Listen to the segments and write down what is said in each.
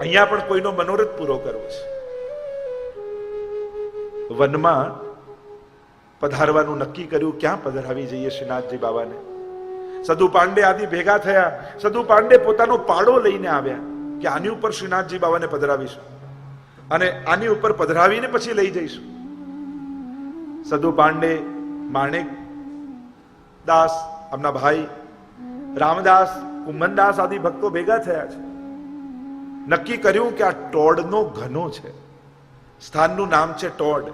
અહીંયા પણ કોઈનો મનોરથ પૂરો કરવો છે. વનમાં પધારવાનું નક્કી કર્યું. ક્યાં પધરાવી જઈએ શ્રીનાથજી બાબાને? સદુ પાંડે આદિ ભેગા થયા. સદુ પાંડે પોતાનો પાડો લઈને આવ્યા કે આની ઉપર શ્રીનાથજી બાબાને પધરાવીશું અને આની ઉપર પધરાવીને પછી લઈ જઈશું. સદુ પાંડે, માણેક દાસ, આમના ભાઈ રામદાસ, કુંભનદાસ આદિ ભક્તો ભેગા થયા છે. નક્કી કર્યું કે આ ટોડનો ઘનો છે. સ્થાનનું નામ છે ટોડ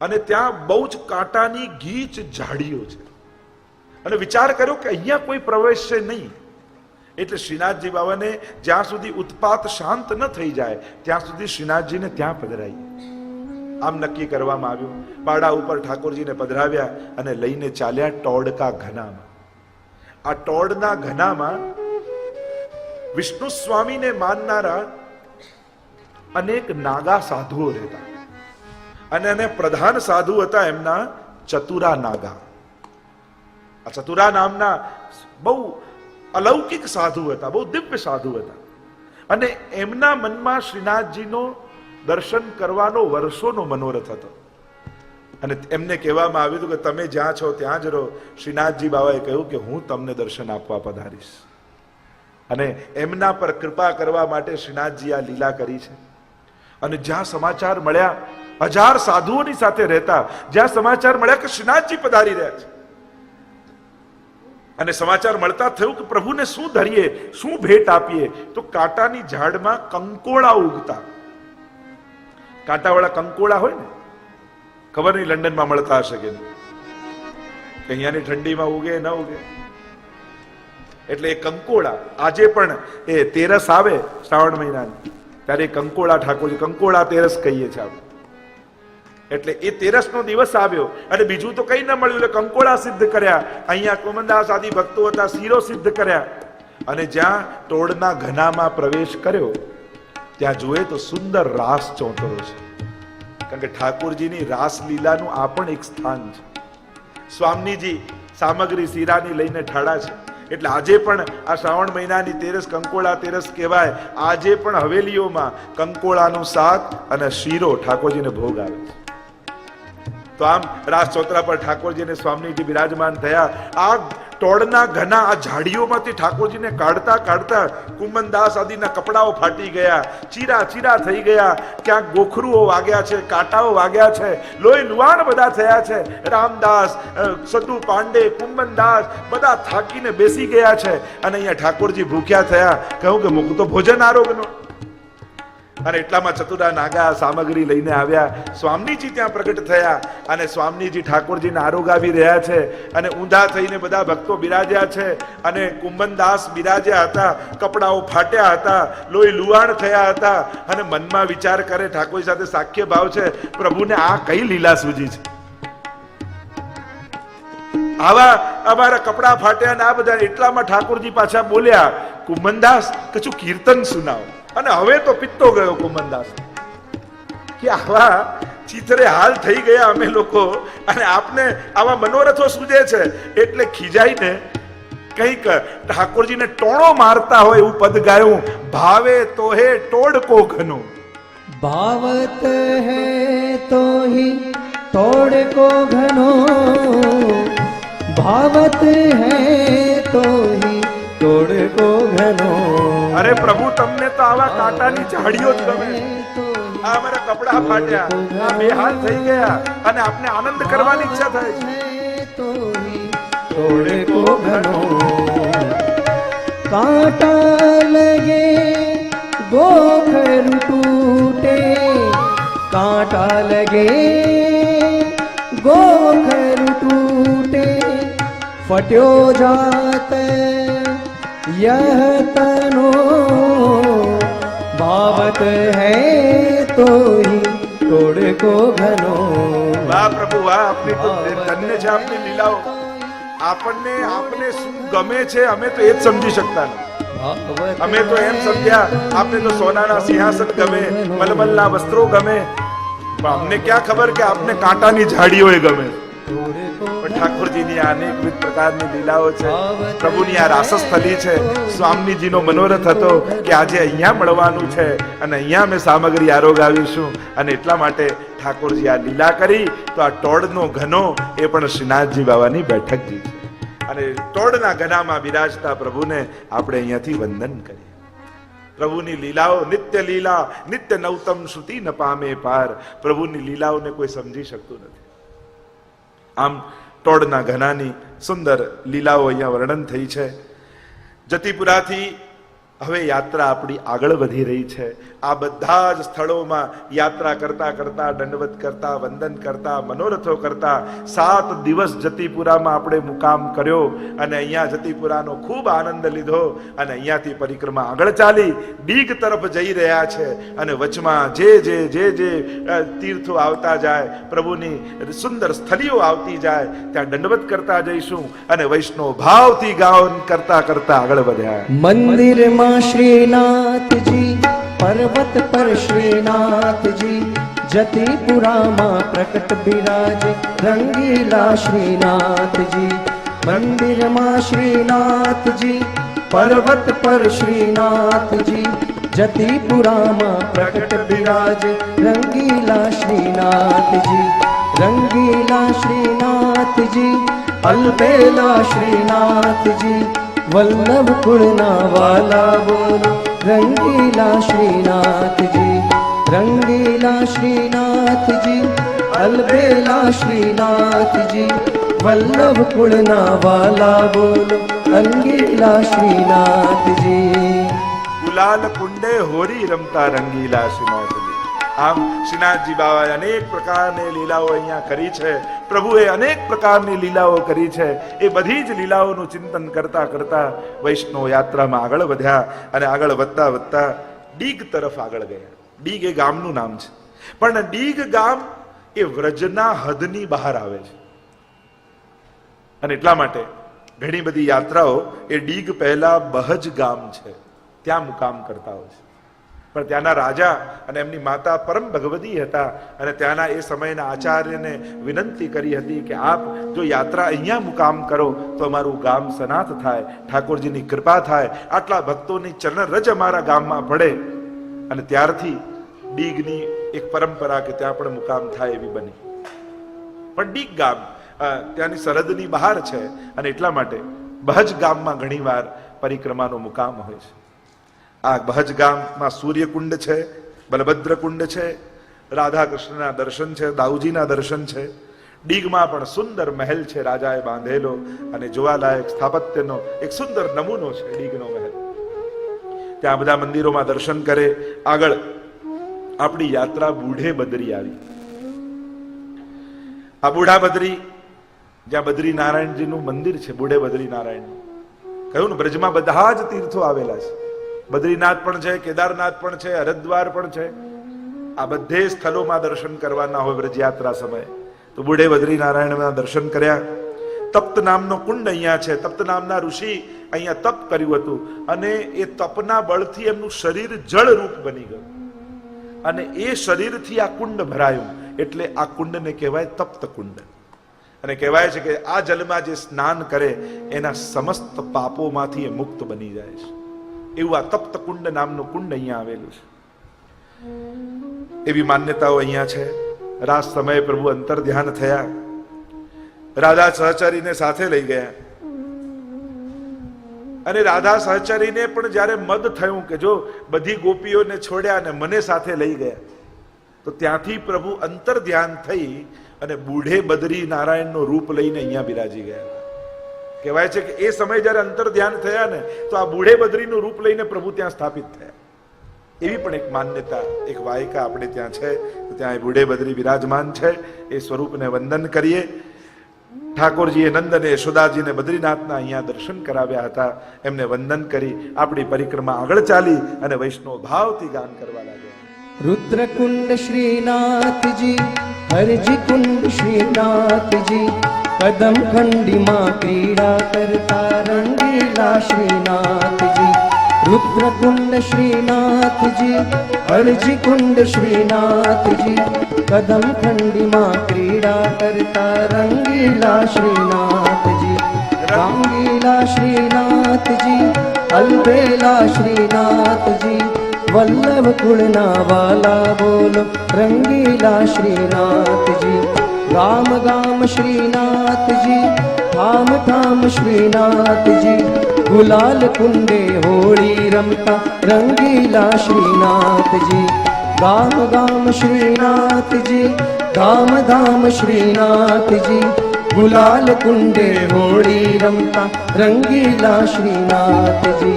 અને ત્યાં બહુ જ કાંટાની ગીચ ઝાડીઓ છે અને વિચાર કર્યો કે અહીંયા કોઈ પ્રવેશશે નહીં. એટલે શ્રીનાથજી બાબાને જ્યાં સુધી ઉત્પાત શાંત ન થઈ જાય ત્યાં સુધી શ્રીનાથજીને ત્યાં પધરાઈએ. આમ નક્કી કરવામાં આવ્યું. પાડા ઉપર ઠાકોરજીને પધરાવ્યા અને લઈને ચાલ્યા ટોડકા ઘનામાં. આ ટોડના ઘનામાં વિષ્ણુ સ્વામીને માનનારા અનેક નાગા સાધુઓ રહેતા અને પ્રધાન સાધુ હતા એમના ચતુરા નાગા. આ ચતુરા નામના બહુ અલૌકિક સાધુ હતા, બહુ દિવ્ય સાધુ હતા અને એમના મનમાં શ્રીનાથજીનો દર્શન કરવાનો વર્ષોનો મનોરથ હતો અને એમને કહેવામાં આવ્યું હતું કે તમે જ્યાં છો ત્યાં જ રહો. શ્રીનાથજી બાબાએ કહ્યું કે હું તમને દર્શન આપવા પધારીશ અને એમના પર કૃપા કરવા માટે શ્રીનાથજી આ લીલા કરી છે. અને જ્યાં સમાચાર મળ્યા, 1000 સાધુઓની સાથે રહેતા, જ્યાં સમાચાર મળ્યા કે શ્રીનાથજી પધારી રહ્યા છે અને સમાચાર મળતા થયું કે પ્રભુને શું ધરીએ, શું ભેટ આપીએ, તો કાંટાની ઝાડમાં કંકોળા ઉગતા. કાંટાવાળા કંકોળા હોય ને, ખબર નહીં લંડનમાં મળતા હશે કે અહીંયાની ઠંડીમાં ઉગે ન ઉગે. એટલે એ કંકોળા આજે પણ એ તેરસ આવે શ્રાવણ મહિનાની ત્યારે કંકોળા ઠાકોરજી, કંકોળા તેરસ કહીએ છીએ આપણે. એટલે એ તેરસનો દિવસ આવ્યો અને બીજું તો કઈ ન મળ્યું એટલે કંકોળા સિદ્ધ કર્યા. અહીંયા કોમનદાસ આદિ ભક્તો હતા, શીરો સિદ્ધ કર્યા અને જ્યાં ટોળના ઘનામાં પ્રવેશ કર્યો ત્યાં જુએ તો સુંદર રાસ ચોંતરો છે. કારણ કે ઠાકોરજીની રાસ લીલાનું આ પણ એક સ્થાન છે. સ્વામીજી સામગ્રી શીરાની લઈને ઠાડા છે. એટલે આજે પણ આ શ્રાવણ મહિનાની તેરસ કંકોળા તેરસ કહેવાય. આજે પણ હવેલીઓમાં કંકોળાનું શાક અને શીરો ઠાકોરજીને ભોગ આવે છે. તો આમ રાસ ચોતરા પર ઠાકોરજી અને સ્વામીજી બિરાજમાન થયા. આ ટોળના ઘના આ ઝાડીઓમાંથી ઠાકોરજીને કાઢતા કાઢતા કુંભનદાસ આદિના કપડાઓ ફાટી ગયા, ચીરા ચીરા થઈ ગયા, ક્યાંક ગોખરુઓ વાગ્યા છે, કાંટાઓ વાગ્યા છે, લોહી લુહાણ બધા થયા છે. રામદાસ, સદુ પાંડે, કુંભનદાસ બધા થાકીને બેસી ગયા છે અને અહીંયા ઠાકોરજી ભૂખ્યા થયા. કહ્યું કે મૂકું તો ભોજન આરોગનો. અને એટલામાં ચતુરા નાગા સામગ્રી લઈને આવ્યા. સ્વામીજી ત્યાં પ્રગટ થયા અને સ્વામીજી ઠાકોરજીને આરોગાવી રહ્યા છે અને ઊંધા થઈને બધા ભક્તો બિરાજ્યા છે અને કુંભનદાસ બિરાજ્યા હતા, કપડાઓ ફાટ્યા હતા, લોહી લુહાણ થયા હતા અને મનમાં વિચાર કરે, ઠાકોરજી સાથે સાખ્ય ભાવ છે, પ્રભુને આ કઈ લીલા સૂજી છે, આવા અમારા કપડા ફાટ્યા ને આ બધા. એટલામાં ઠાકોરજી પાછા બોલ્યા, કુંભનદાસ કશું કીર્તન સુનાવો. અને હવે તો પિત્તો ગયો કુંભનદાસ કે આવા ચિત્રે હાલ થઈ ગયા અમે લોકો અને આપને આવા મનોરથો સૂજે છે. એટલે ખીજાઈને કંઈક ઠાકોરજીને ટોણો મારતા હોય એવું પદ ગાયું, ભાવે તો હે ટોડકો ઘનો. ભાવત હે તો હી ટોડકો ઘનો, ભાવત હે તો હી ટોડકો ઘનો. અરે પ્રભુ તમને તો આવા કાંટાની ઝાડીઓ જ ગમે. આ અમારા કપડા ફાટ્યા, આ બેહાલ થઈ ગયા અને આપને આનંદ કરવાની ઈચ્છા થાય છે. ટોડકો ઘનો કાંટા લગે ગોખર ટૂટે, કાંટા લગે ગોખર ટૂટે, ફટ્યો જાત यह तनो, भावत है तो ही टोड़को घनो. વાહ પ્રભુ વાહ, આપની તો ધન્ય છે આપની લીલાઓ. આપને શું ગમે છે અમે તો એ જ સમજી શકતા નથી. અમે તો એમ સમજ્યા આપને તો સોનાના સિંહાસન ગમે, મલમલના વસ્ત્રો ગમે, પણ અમને ક્યાં ખબર કે આપને કાંટાની ઝાડીઓ ગમે. तोड़ को પણ ઠાકોરજીની આ અનેકવિધ પ્રકારની લીલાઓ છે, પ્રભુની આ રાસસ્થલી છે. સ્વામીજીનો મનોરથ હતો કે આજે અહીંયા મળવાનું છે અને અહીંયા અમે સામગ્રી આરોગાવીશું, અને એટલા માટે ઠાકોરજી આ લીલા કરી. તો આ ટોળનો ઘનો એ પણ શ્રીનાથજી બાવાની બેઠકજી છે, અને ટોળના ઘનામાં બિરાજતા પ્રભુને આપણે અહીંયાથી વંદન કરીએ. પ્રભુની લીલાઓ નિત્ય લીલા, નિત્ય નવતમ શ્રુતિ ન પામે પાર. પ્રભુની લીલાઓને કોઈ સમજી શકતું નથી. આમ ટોળના ઘનાની સુંદર લીલાઓ અહીંયા વર્ણન થઈ છે. જતીપુરાથી હવે યાત્રા આપણી આગળ વધી રહી છે. આ બધા જ સ્થળોમાં યાત્રા કરતા કરતા, દંડવત કરતા, વંદન કરતા, મનોરથો કરતા 7 દિવસ જતીપુરામાં આપણે મુકામ કર્યો, અને અહીંયા જતીપુરાનો ખૂબ આનંદ લીધો, અને અહીંયાથી પરિક્રમા આગળ ચાલી ડીગ તરફ જઈ રહ્યા છે. અને વચમાં જે જે જે જે તીર્થો આવતા જાય, પ્રભુની સુંદર સ્થળીઓ આવતી જાય, ત્યાં દંડવત કરતા જઈશું, અને વૈષ્ણવ ભાવથી ગાન કરતા કરતા આગળ વધ્યા. મંદિરમાં श्रीनाथजी, पर्वत पर श्रीनाथजी, जतीपुराમાં प्रकट बिराजे रंगीला श्रीनाथजी. मंदिરમાં श्रीनाथजी, पर्वत पर श्रीनाथजी, जतीपुराમાં प्रकट बिराजे रंगीला श्रीनाथजी. रंगीला श्रीनाथजी, अलबेला श्रीनाथजी, वल्लभ कुलना वाला बोलो रंगीला श्रीनाथजी. रंगीला श्रीनाथजी, अलबेला श्रीनाथजी, वल्लभ कुलना वाला बोलो रंगीला श्रीनाथजी. ગુલાલ કુંડે હોરી રમતા રંગીલા શ્રીનાથજી. આમ શ્રીનાથજી બાબાએ અનેક પ્રકારની લીલાઓ અહીંયા કરી છે. પ્રભુએ અનેક પ્રકારની લીલાઓ કરી છે. એ બધી જ લીલાઓનું ચિંતન કરતા કરતા વૈષ્ણવ યાત્રામાં આગળ વધ્યા, અને આગળ વધતા વધતા ડીગ તરફ આગળ ગયા. ડીગ એ ગામનું નામ છે, પણ ડીગ ગામ એ વ્રજના હદની બહાર આવે છે, અને એટલા માટે ઘણી બધી યાત્રાઓ એ ડીગ પહેલા બહજ ગામ છે ત્યાં મુકામ કરતા હોય છે. પણ ત્યાંના રાજા અને એમની માતા પરમ ભગવતી હતા, અને ત્યાંના એ સમયના આચાર્યને વિનંતી કરી હતી કે આપ જો યાત્રા અહીંયા મુકામ કરો તો અમારું ગામ સનાથ થાય, ઠાકોરજીની કૃપા થાય, આટલા ભક્તોની ચરણ રજ અમારા ગામમાં પડે. અને ત્યારથી ડીગની એક પરંપરા કે ત્યાં પણ મુકામ થાય એવી બની. પણ ડીગ ગામ ત્યાંની સરહદની બહાર છે, અને એટલા માટે બહજ ગામમાં ઘણીવાર પરિક્રમાનો મુકામ હોય છે. આ બહજ ગામમાં સૂર્યકુંડ છે, બલભદ્ર કુંડ છે, રાધા કૃષ્ણના દર્શન છે, દાઉજીના દર્શન છે. ડીગમાં પણ સુંદર મહેલ છે રાજાએ બાંધેલો, અને જોવાલાયક સ્થાપત્યનો એક સુંદર નમૂનો છે ડીગનો મહેલ. ત્યાં બધા મંદિરોમાં દર્શન કરે. આગળ આપણી યાત્રા બુઢે બદરી આવી. આ બુઢા બદરી, જ્યાં બદ્રી નારાયણજીનું મંદિર છે, બુઢે બદ્રી નારાયણ. કહ્યું ને, બ્રજમાં બધા જ તીર્થો આવેલા છે. બદ્રીનાથ પણ છે, કેદારનાથ પણ છે, હરિદ્વાર પણ છે. આ બધે સ્થળોમાં દર્શન કરવાના હોય વ્રજ યાત્રા સમયે. તો બુઢે બદ્રી નારાયણના દર્શન કર્યા. તપ્ત નામનો કુંડ અહીંયા છે. તપ્ત નામના ઋષિ અહીંયા તપ કર્યું હતું, અને એ તપના બળથી એમનું શરીર જળ રૂપ બની ગયું, અને એ શરીરથી આ કુંડ ભરાયું, એટલે આ કુંડને કહેવાય તપ્ત કુંડ. અને કહેવાય છે કે આ જલમાં જે સ્નાન કરે એના સમસ્ત પાપોમાંથી એ મુક્ત બની જાય છે. એવું આ તપ્ત કુંડ નામનું કુંડ અહીંયા આવેલું છે. એવી માન્યતાઓ અહીંયા છે. રાસ સમયે પ્રભુ અંતર ધ્યાન થયા. રાધા સહચરીને સાથે લઈ ગયા, અને રાધા સહચરીને પણ જ્યારે મદ થયું કે જો બધી ગોપીઓને છોડ્યા અને મને સાથે લઈ ગયા, તો ત્યાંથી પ્રભુ અંતર ધ્યાન થઈ અને બુઢે બદ્રી નારાયણનું રૂપ લઈને અહીંયા બિરાજી ગયા. કહેવાય છે કે એ સમય જ્યારે અંતર ધ્યાન થયા ને, તો આ બુઢે બદ્રીનું રૂપ લઈને પ્રભુ ત્યાં સ્થાપિત થયા. એવી પણ એક માન્યતા, એક વાયકા આપણે ત્યાં છે. તો ત્યાં બુઢે બદ્રી બિરાજમાન છે. એ સ્વરૂપને વંદન કરીએ. ઠાકોરજીએ નંદ અને યશોદાજીને બદ્રીનાથના અહીંયા દર્શન કરાવ્યા હતા. એમને વંદન કરી આપણી પરિક્રમા આગળ ચાલી, અને વૈષ્ણવ ભાવથી ગાન કરવા લાગ્યા. रुद्रकुंड श्रीनाथजी, हरजी कुंड श्रीनाथजी, कदम खंडी मां क्रीड़ा करता रंगीला श्रीनाथजी. रुद्रकुंड श्रीनाथजी, हरजी कुंड श्रीनाथ जी कदम खंडी मां क्रीडा करता रंगीला श्रीनाथ जी रंगीला श्रीनाथ जी अलबेला श्रीनाथ जी वल्लभ कुलना वाला बोलो रंगीला श्रीनाथ जी गाम गाम श्रीनाथ जी ठाम ठाम श्रीनाथ जी गुलाल कुंडे होली रमता रंगीला श्रीनाथ जी गाम गाम श्रीनाथ जी धाम धाम श्रीनाथ जी गुलाल कुंडे होली रमता रंगीला श्रीनाथ जी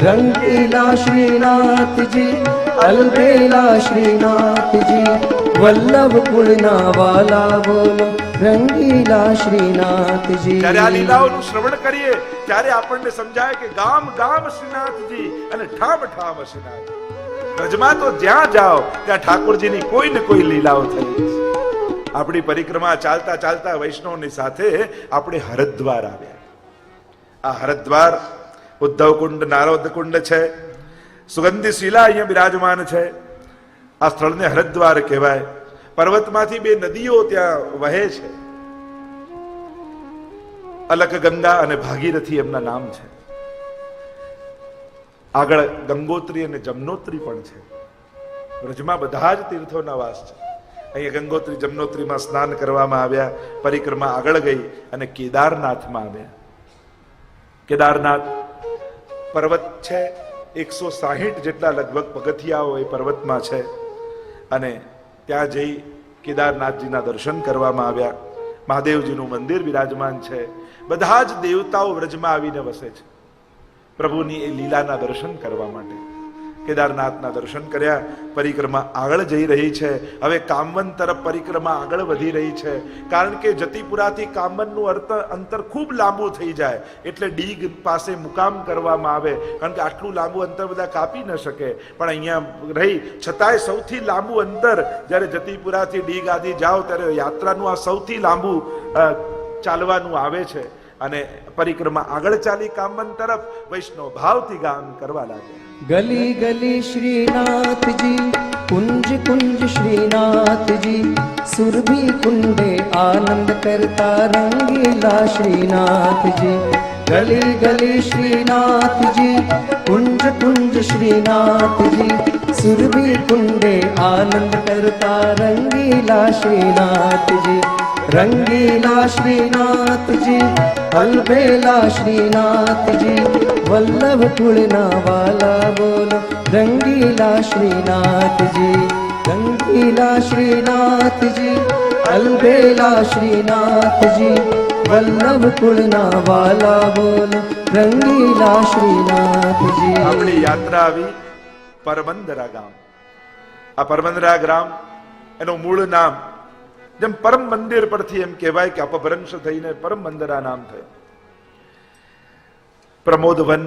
रंगीला श्रीनाथ जी अलबेला श्रीनाथ जी वल्लभ कुलना वाला बोलो रंगीला श्रीनाथ जी ત્યારે આ લીલાઓનું શ્રવણ કરીએ ત્યારે આપણને સમજાય કે ગામ ગામ શ્રીનાથજી અને ઠામ ઠામ શ્રીનાથ. વ્રજમાં તો જ્યાં જાઓ ત્યાં ઠાકોરજીની કોઈ ને કોઈ લીલાઓ થઈ છે. આપણી પરિક્રમા ચાલતા ચાલતા વૈષ્ણવની સાથે આપણે હરદ્વાર આવ્યા. આ હરદ્વાર ઉદ્ધવ કુંડ નારદ કુંડ છે. સુગંધી શિલા અહીંયા બિરાજમાન છે. આ સ્થળને હરદ્વાર કહેવાય. પર્વતમાંથી બે નદીઓ ત્યાં વહે છે. અલક ગંગા અને ભાગીરથી એમના નામ છે. આગળ ગંગોત્રી અને જમનોત્રી પણ છે. વ્રજમાં બધા જ તીર્થોના વાસ છે. અહીંયા ગંગોત્રી જમનોત્રીમાં સ્નાન કરવામાં આવ્યા. પરિક્રમા આગળ ગઈ અને કેદારનાથમાં આવ્યા. કેદારનાથ પર્વત છે. 160 જેટલા લગભગ પગથિયાઓ એ પર્વતમાં છે. અને ત્યાં જઈ કેદારનાથજીના દર્શન કરવામાં આવ્યા. મહાદેવજીનું મંદિર બિરાજમાન છે. બધા જ દેવતાઓ વ્રજમાં આવીને વસે છે પ્રભુની એ લીલાના દર્શન કરવા માટે. કેદારનાથના દર્શન કર્યા. પરિક્રમા આગળ જઈ રહી છે. હવે કામવન તરફ પરિક્રમા આગળ વધી રહી છે. કારણ કે જતીપુરાથી કામવનનું અંતર ખૂબ લાંબુ થઈ જાય એટલે ડીગ પાસે મુકામ કરવામાં આવે. કારણ કે આટલું લાંબુ અંતર બધા કાપી ન શકે. પણ અહીંયા રહી છતાંય સૌથી લાંબુ અંતર જ્યારે જતીપુરાથી ડીગ આદિ જાઓ ત્યારે યાત્રાનું આ સૌથી લાંબુ ચાલવાનું આવે છે. અને પરિક્રમા આગળ ચાલી કામવન તરફ વૈષ્ણવ ભાવથી ગાન કરવા લાગે. गली गली श्रीनाथ जी कुंज कुंज श्रीनाथ जी सुरभि कुंडे आनंद करता रंगीला श्रीनाथ जी गली गली श्रीनाथ जी कुंज कुंज श्रीनाथ जी सुरभि कुंडे आनंद करता रंगीला श्रीनाथ जी रंगीला श्रीनाथ जी अलबेला श्रीनाथ जी वल्लभ कुलना वाला बोलो रंगीला श्रीनाथ जी रंगीला श्रीनाथ जी अलबेला श्रीनाथ जी वल्लभ कुलना वाला बोलो रंगीला श्रीनाथ जी. આપણી યાત્રા આવી પરમંદરા ગામ. આ પરમંદરા ગ્રામ એનું મૂળ નામ જેમ પરમ મંદિર પરથી એમ કહેવાય કે અપભ્રંશ થઈને પરમંદરા નામ થયું. પ્રમોદવન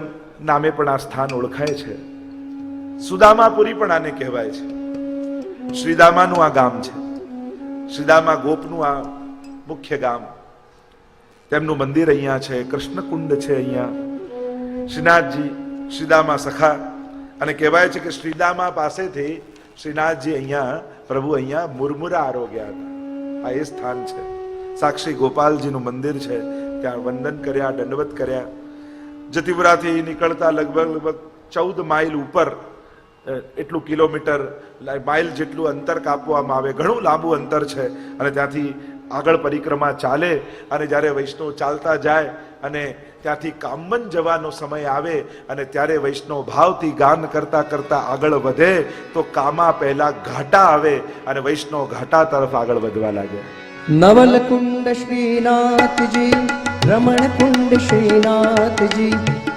નામે પણ આ સ્થાન ઓળખાય છે. સુદામાપુરી પણ આને કહેવાય છે. શ્રીદામાનું આ ગામ છે. શ્રીદામા ગોપનું આ મુખ્ય ગામ. તેમનું મંદિર અહીંયા છે. કૃષ્ણકુંડ છે અહીંયા. શ્રીનાથજી શ્રીદામા સખા અને કહેવાય છે કે શ્રીદામા પાસેથી શ્રીનાથજી અહીંયા પ્રભુ અહીંયા મુરમુરા આરોગ્યા હતા. આ એ સ્થાન છે. સાક્ષી ગોપાલજીનું મંદિર છે. ત્યાં વંદન કર્યા, દંડવત કર્યા. જતીપુરાથી નીકળતા લગભગ 14 માઇલ ઉપર એટલું કિલોમીટર માઇલ જેટલું અંતર કાપવામાં આવે. ઘણું લાંબુ અંતર છે. અને ત્યાંથી આગળ પરિક્રમા ચાલે અને જ્યારે વૈષ્ણવ ચાલતા જાય અને ત્યાંથી કામવન જવાનો સમય આવે અને ત્યારે વૈષ્ણવ ભાવથી ગાન કરતા કરતા આગળ વધે તો કામા પહેલા ઘાટા આવે અને વૈષ્ણવ ઘાટા તરફ આગળ વધવા લાગે. नवल कुंड श्रीनाथ जी रमण कुंड श्रीनाथ जी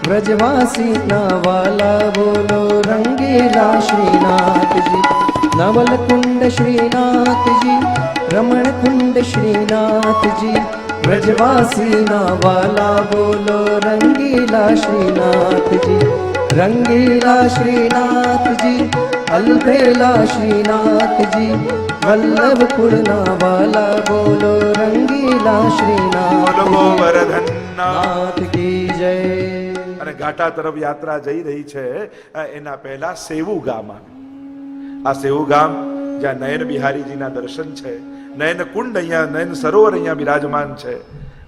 ब्रजवासी ना वाला बोलो रंगीला श्रीनाथ जी नवल कुंड श्रीनाथ जी रमण कुंड श्रीनाथ जी ब्रजवासी ना वाला बोलो रंगीला श्रीनाथ जी रंगीला श्रीनाथ जी अलबेला श्रीनाथ जी वल्लभ कुलना वाला बोलो रंगीला श्रीनाथ ગોવર્ધનનાથ की जय. અને ઘાટા તરફ યાત્રા જઈ રહી છે. એના પહેલા સેવું ગામ આવ્યું. આ સેવું ગામ જ્યાં નયન બિહારીજીના દર્શન છે, નયન કુંડ અહીંયા, નયન સરોવર અહીંયા બિરાજમાન છે.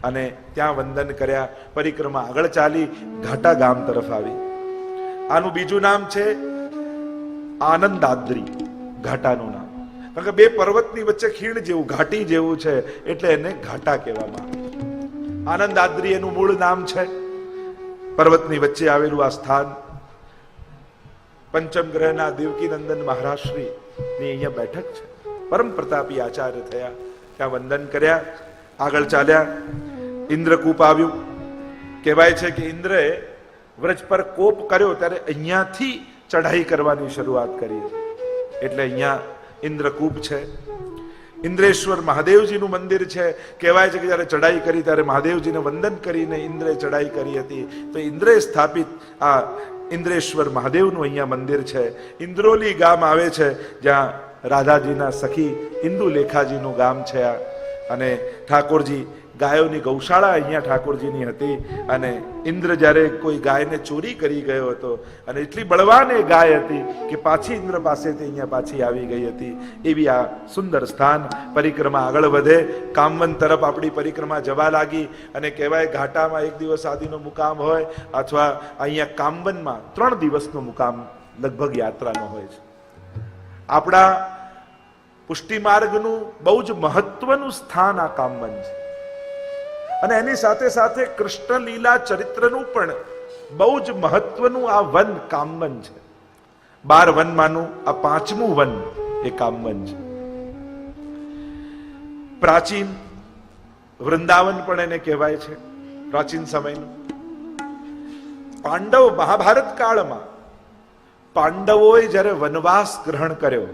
અને ત્યાં વંદન કર્યા, પરિક્રમા આગળ ચાલી ઘાટા ગામ તરફ આવી. આનું બીજું નામ છે આનંદાદ્રી, ઘાટાનું નામ. કારણ કે બે પર્વતની વચ્ચે ખીણ જેવું, ઘાટી જેવું છે, એટલે એને ઘાટા કહેવામાં આવે. આનંદાદ્રી એનું મૂળ નામ છે. પર્વતની વચ્ચે આવેલું આ સ્થાન પંચમ ગ્રહના દેવકી નંદન મહારાજશ્રી ની અહીંયા બેઠક છે. પરમ પ્રતાપી આચાર્ય થયા, ત્યાં વંદન કર્યા, આગળ ચાલ્યા. ઇન્દ્રકૂપ આવ્યું. કહેવાય છે કે ઇન્દ્રએ વ્રજ પર કોપ કર્યો ત્યારે અહીંયાથી ચઢાઈ કરવાની શરૂઆત કરી, એટલે અહીંયા ઇન્દ્રકૂપ છે. ઇન્દ્રેશ્વર મહાદેવજીનું મંદિર છે. કહેવાય છે કે જ્યારે ચઢાઈ કરી ત્યારે મહાદેવજીને વંદન કરીને ઇન્દ્રએ ચઢાઈ કરી હતી. તો ઇન્દ્રએ સ્થાપિત આ ઇન્દ્રેશ્વર મહાદેવનું અહીંયા મંદિર છે. ઇન્દ્રોલી ગામ આવે છે, જ્યાં રાધાજીના સખી ઇન્દુલેખાજીનું ગામ છે આ. અને ઠાકોરજી ગાયોની ગૌશાળા અહીંયા ઠાકોરજીની હતી. અને ઇન્દ્ર જ્યારે કોઈ ગાયને ચોરી કરી ગયો હતો, અને એટલી બળવાન એ ગાય હતી કે પાછી ઇન્દ્ર પાસેથી અહીંયા પાછી આવી ગઈ હતી. એવી આ સુંદર સ્થાન. પરિક્રમા આગળ વધે, કામવન તરફ આપણી પરિક્રમા જવા લાગી. અને કહેવાય ઘાટામાં એક દિવસ આદિનો મુકામ હોય, અથવા અહીંયા કામવનમાં 3 દિવસનો મુકામ લગભગ યાત્રાનો હોય છે. આપણા પુષ્ટિ માર્ગનું બહુ જ મહત્વનું સ્થાન આ કામવન છે. અને એની સાથે સાથે કૃષ્ણ લીલા ચરિત્રનું પણ બહુ જ મહત્વનું આ વન કામવન છે. 12 વનમાંનું આ 5મું વન એ કામવન છે. પ્રાચીન વૃંદાવન પણ એને કહેવાય છે, પ્રાચીન સમયનું. પાંડવ મહાભારત કાળમાં પાંડવોએ જ્યારે વનવાસ ગ્રહણ કર્યો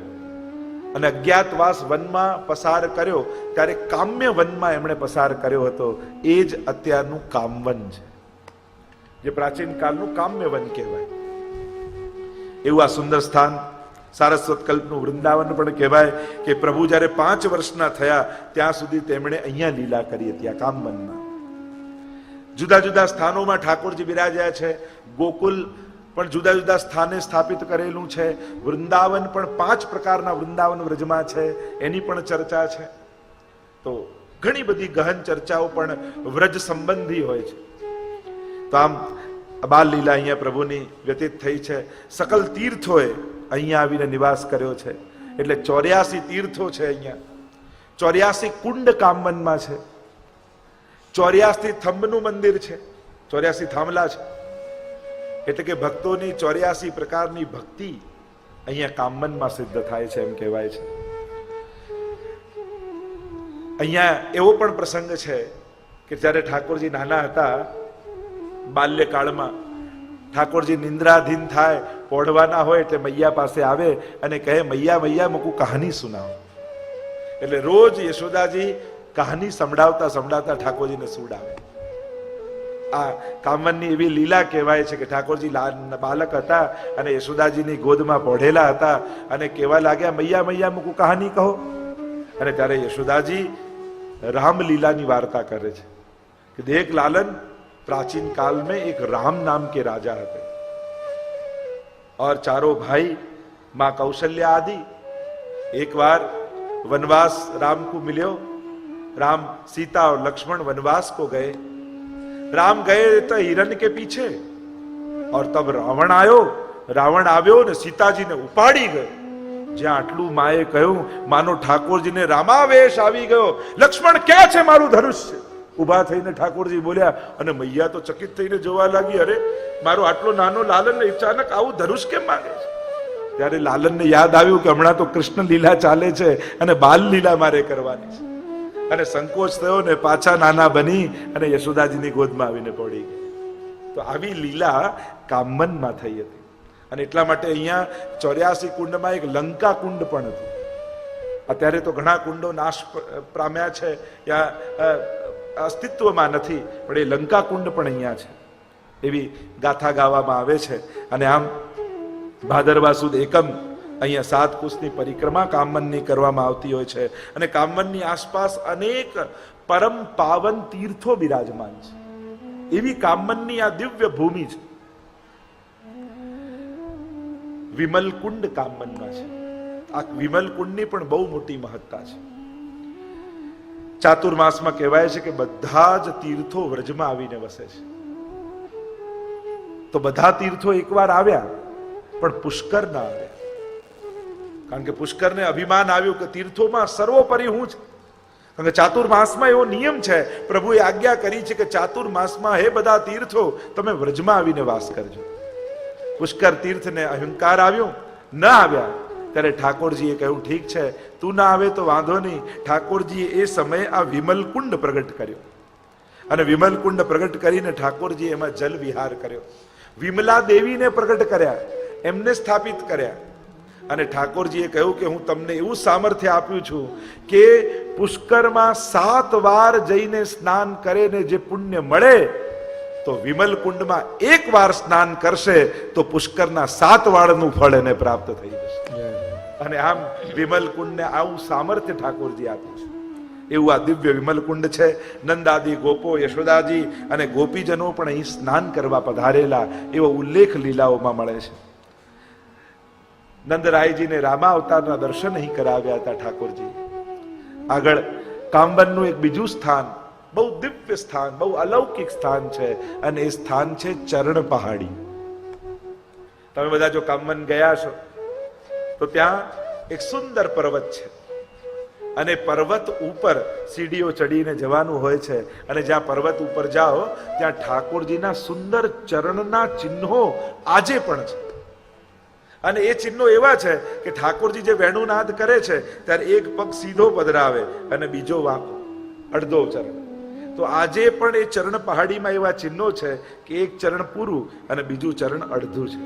અને અજ્ઞાતવાસ વનમાં પસાર કર્યો, ત્યારે કામ્ય વનમાં એમણે પસાર કર્યો હતો. એ જ અત્યારનું કામવન છે, જે પ્રાચીન કાળનું કામ્ય વન કહેવાય. એવું આ સુંદર સ્થાન સારસ્વત કલ્પનું વૃંદાવન પણ કહેવાય. કે પ્રભુ જ્યારે 5 વર્ષના થયા ત્યાં સુધી તેમણે અહીંયા લીલા કરી હતી, આ કામવનમાં. જુદા જુદા સ્થાનોમાં ઠાકોરજી બિરાજ્યા છે. ગોકુલ પણ જુદા જુદા સ્થાને સ્થાપિત કરેલું છે. વૃંદાવન પણ 5 પ્રકારના વૃંદાવન વ્રજમાં છે, એની પણ ચર્ચા છે. તો ઘણી બધી ગહન ચર્ચાઓ પણ વ્રજ સંબંધી હોય છે. તો આમ બાલ લીલા અહીંયા પ્રભુની વ્યતીત થઈ છે. સકલ તીર્થોએ અહીંયા આવીને નિવાસ કર્યો છે. એટલે 84 તીર્થો છે અહીંયા. 84 કુંડ કામવનમાં છે. 84 થંભનું મંદિર છે, 84 થાંભલા છે. એટલે કે ભક્તોની 84 પ્રકારની ભક્તિ અહીંયા કામવનમાં સિદ્ધ થાય છે, એમ કહેવાય છે. અહીંયા એવો પણ પ્રસંગ છે કે જ્યારે ઠાકોરજી નાના હતા, બાલ્યકાળમાં ઠાકોરજી નિંદ્રાધીન થાય, પોઢવાના હોય, એટલે મૈયા પાસે આવે અને કહે, મૈયા મૈયા મકુ કહાની સુનાવો. એટલે રોજ યશોદાજી કહાની સંભળાવતા સંભળાવતા ઠાકોરજીને સુડાવે. આ કામવનની એવી લીલા કહેવાય છે કે ઠાકોરજી બાલક હતા અને યશોદાજીની ગોદમાં પોઢેલા હતા અને કહેવા લાગ્યા, મૈયા મૈયા મુકુ કહાની કહો. અને ત્યારે યશોદાજી रामलीला की वार्ता करे छे कि देख लालन, प्राचीन काल में एक राम नाम के राजा थे और चारों भाई मां कौशल्या आदि एक बार वनवास राम को मिलो। राम, सीता और लक्ष्मण वनवास को गए। राम गए तो हिरण के पीछे और तब रावण आयो। रावण आव्यो ने सीताजी ने उपाड़ी गए। ज्यां आटलू माए कहूं मानो ठाकुरजी ने रामावेश आवी गयो। लक्ष्मण क्या छे मारू धनुष्य? उभा थईने ठाकुरजी बोल्या अने मैया तो चकित थईने जोवा लागी, अरे मारो आटलो नानो लालन ने अचानक आवुं धनुष केम मांगे छे? त्यारे लालन ने याद आव्युं कि हमणां तो कृष्ण लीला चाले छे अने बाल लीला मारे करवानी छे। अने संकोच थयो ने पाछा नाना बनी अने यशोदाजीनी गोदमां आवीने पड़ी गई। तो आवी लीला कामवનમાં થઈ હતી અને એટલા માટે અહીંયા 84 કુંડમાં એક લંકા કુંડ પણ હતું। અત્યારે તો ઘણા કુંડો નાશ પામ્યા છે, या અસ્તિત્વમાં નથી, પણ એ લંકા કુંડ પણ અહીંયા છે એવી ગાથા ગાવામાં આવે છે। અને આમ ભાદરવા સુદ એકમ અહીંયા 7 કુશની પરિક્રમા કામવનની કરવામાં આવતી હોય છે અને કામવનની આસપાસ અનેક પરમ પાવન તીર્થો બિરાજમાન છે। એવી કામવનની આ દિવ્ય ભૂમિ છે। વિમલ કુંડ કામવનમાં છે। આ વિમલ કુંડની પણ બહુ મોટી મહત્તા છે. ચાતુર્માસમાં કહેવાય છે કે બધા જ તીર્થો વ્રજમાં આવીને વસે છે. તો બધા તીર્થો એકવાર આવ્યા પણ પુષ્કર ના આવ્યા, કારણ કે પુષ્કરને અભિમાન આવ્યું કે તીર્થોમાં સર્વોપરી હું છું. કારણ કે ચાતુર્માસમાં એવો નિયમ છે, પ્રભુએ આજ્ઞા કરી છે કે ચાતુર્માસમાં હે બધા તીર્થો તમે વ્રજમાં આવીને વાસ કરજો. પુષ્કર તીર્થને અહંકાર આવ્યો, ન આવ્યા. ત્યારે ઠાકોરજીએ કહ્યું ઠીક છે, તું ના આવે તો વાંધો નહીં. ઠાકોરજીએ એ સમયે આ વિમલ કુંડ પ્રગટ કર્યો અને વિમલ કુંડ પ્રગટ કરીને ઠાકોરજીએ એમાં જલ વિહાર કર્યો. વિમલા દેવીને પ્રગટ કર્યા, એમને સ્થાપિત કર્યા. અને ઠાકોરજીએ કહ્યું કે હું તમને એવું સામર્થ્ય આપ્યું છું કે પુષ્કરમાં 7 વાર જઈને સ્નાન કરે ને જે પુણ્ય મળે, તો વિમલ કુંડમાં 1 વાર સ્નાન કરશે તો પુષ્કરના 7 વાળનું ફળ એને પ્રાપ્ત થઈ જશે. અને આમ વિમલ કુંડને આવું સામર્થ્ય ઠાકોરજી આપ્યું છે. એવું આ દિવ્ય વિમલ કુંડ છે. નંદાદી ગોપો, યશોદાજી અને ગોપીજનો પણ અહીં સ્નાન કરવા પધારેલા એવો ઉલ્લેખ લીલાઓમાં મળે છે. નંદરાયજીને રામા અવતારના દર્શન અહીં કરાવ્યા હતા ઠાકોરજી. આગળ કાંબનનું એક બીજું સ્થાન, બહુ દિવ્ય સ્થાન, બહુ અલૌકિક સ્થાન છે અને એ સ્થાન છે ચરણ પહાડી. તમે બધા જો કાંબન ગયા છો તો ત્યાં એક સુંદર પર્વત છે અને પર્વત ઉપર સીડીઓ ચડીને જવાનું હોય છે. અને જ્યાં પર્વત ઉપર જાઓ ત્યાં ઠાકોરજીના સુંદર ચરણના ચિહ્નો આજે પણ છે. અને એ ચિહ્નો એવા છે કે ઠાકોરજી જે વેણુનાદ કરે છે ત્યારે એક પગ સીધો પધરાવે અને બીજો વાંકો, અડધો ચરણ. તો આજે પણ એ ચરણ પહાડીમાં એવા ચિહ્નો છે કે એક ચરણ પૂરું અને બીજું ચરણ અડધું છે.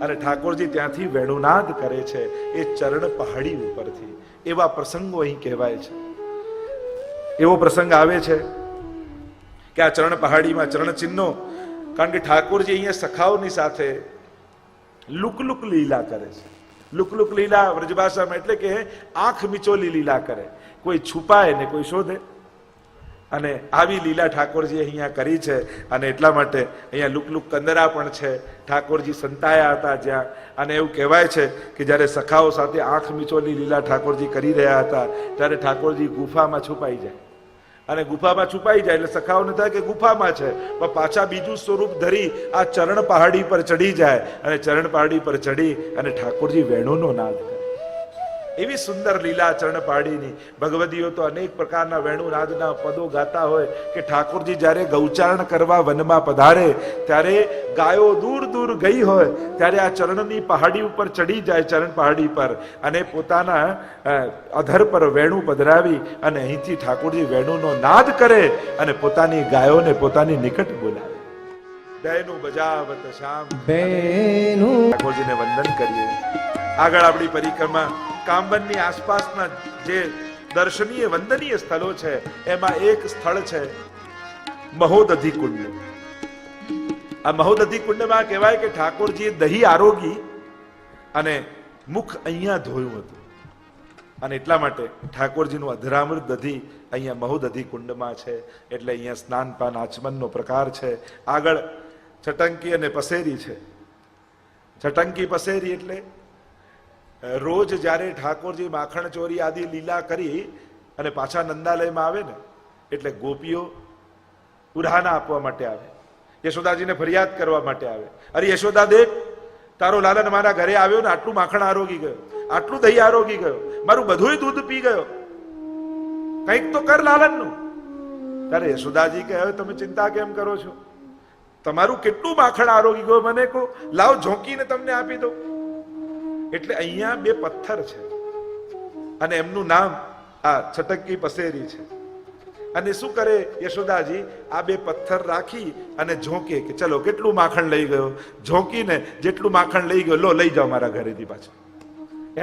અને ઠાકોરજી ત્યાંથી વેણુનાદ કરે છે એ ચરણ પહાડી ઉપરથી. એવા પ્રસંગો અહીં કહેવાય છે. એવો પ્રસંગ આવે છે કે આ ચરણ પહાડીમાં ચરણ ચિહ્નો, કારણ કે ઠાકોરજી અહીંયા સખાઓની સાથે લુકલુક લીલા કરે છે. લુકલુક લીલા વ્રજભાષામાં એટલે કે આંખ મિચોલી લીલા કરે, કોઈ છુપાય ને કોઈ શોધે. અને આવી લીલા ઠાકોરજી અહીંયા કરી છે. અને એટલા માટે અહીંયા લુકલુક કંદરા પણ છે. ઠાકોરજી સંતાયા હતા જ્યાં. અને એવું કહેવાય છે કે જ્યારે સખાઓ સાથે આંખ મિચોલી લીલા ઠાકોરજી કરી રહ્યા હતા ત્યારે ઠાકોરજી ગુફામાં છુપાઈ જાય. અને ગુફામાં છુપાઈ જાય એટલે સખાઓને થાય કે ગુફામાં છે, પણ પાછા બીજું સ્વરૂપ ધરી આ ચરણ પહાડી પર ચડી જાય. અને ચરણ પહાડી પર ચડી અને ઠાકોરજી વેણુનો નાદ કરે. એવી સુંદર લીલા ચરણ પહાડીની. ભગવદીઓ તો અનેક પ્રકારના વેણુનાદના પદો ગાતા હોય કે ઠાકોરજી જ્યારે ગૌચારણ કરવા વનમાં પધારે ત્યારે ગાયો દૂર દૂર ગઈ હોય ત્યારે આ ચરણની પહાડી ઉપર ચડી જાય, ચરણ પહાડી પર, અને પોતાના અધર પર વેણુ પધરાવી અને અહીંથી ઠાકોરજી વેણુનો નાદ કરે અને પોતાની ગાયોને પોતાની નિકટ બોલાવે. બેનું બજાવત શ્યામ, બેનું ઠાકોરજીને વંદન કરીએ. આગળ આપણી પરિક્રમા કાંબનની આસપાસના જે દર્શનીય વંદનીય સ્થળો છે એમાં એક સ્થળ છે મહોદધિ કુંડ. આ મહોદધિ કુંડમાં કહેવાય કે ઠાકોરજીએ દહીં આરોગી અને મુખ અહીંયા ધોયું હતું. અને એટલા માટે ઠાકોરજીનું અધરામૃત દધી અહીંયા મહોદધિ કુંડમાં છે. એટલે અહીંયા સ્નાનપાન આચમનનો પ્રકાર છે. આગળ છટંકી અને પસેરી છે. છટંકી પસેરી એટલે રોજ જ્યારે ઠાકોરજી માખણ ચોરી આદિ લીલા કરી અને પાછા નંદાલયમાં આવે ને એટલે ગોપીઓ ઉરાના આપવા માટે આવે, યશોદાજીને ફરિયાદ કરવા માટે આવે. અરે યશોદા દેખ, તારો લાલન મારા ઘરે આવ્યો ને આટલું માખણ આરોગી ગયો, આટલું દહીં આરોગી ગયો, મારું બધુંય દૂધ પી ગયો, કંઈક તો કર લાલનનું. ત્યારે યશોદાજી કહે હવે તમે ચિંતા કેમ કરો છો? તમારું કેટલું માખણ આરોગી ગયો મને કહો, લાવ ઝોંકીને તમને આપી દો. એટલે અહીંયા 2 પથ્થર છે અને એમનું નામ આ છટકી પસેરી છે. અને શું કરે યશોદાજી, આ 2 પથ્થર રાખી અને ઝોંકે કે ચલો કેટલું માખણ લઈ ગયો, ઝોંકીને જેટલું માખણ લઈ ગયો લો લઈ જાઓ મારા ઘરેથી પાછું.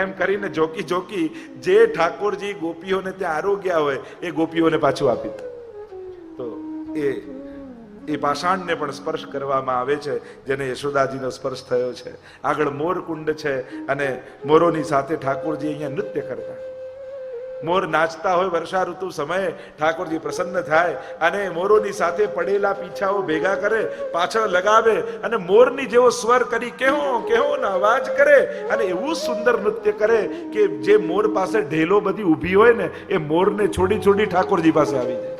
એમ કરીને ઝોંકી ઝોંકી જે ઠાકોરજી ગોપીઓને ત્યાં આરોગ્યા હોય એ ગોપીઓને પાછું આપી દે. તો એ પાષાણને પણ સ્પર્શ કરવામાં આવે છે, જેને યશોદાજીનો સ્પર્શ થયો છે. આગળ મોરકુંડ છે અને મોરોની સાથે ઠાકોરજી અહીંયા નૃત્ય કરતા. મોર નાચતા હોય વર્ષા ઋતુ સમયે, ઠાકોરજી પ્રસન્ન થાય અને મોરોની સાથે પડેલા પીછાઓ ભેગા કરે, પાછળ લગાવે અને મોરની જેવો સ્વર કરી કેહો કેહો ના અવાજ કરે અને એવું સુંદર નૃત્ય કરે કે જે મોર પાસે ઢેલો બધી ઊભી હોય ને એ મોરને છોડી છોડી ઠાકોરજી પાસે આવી જાય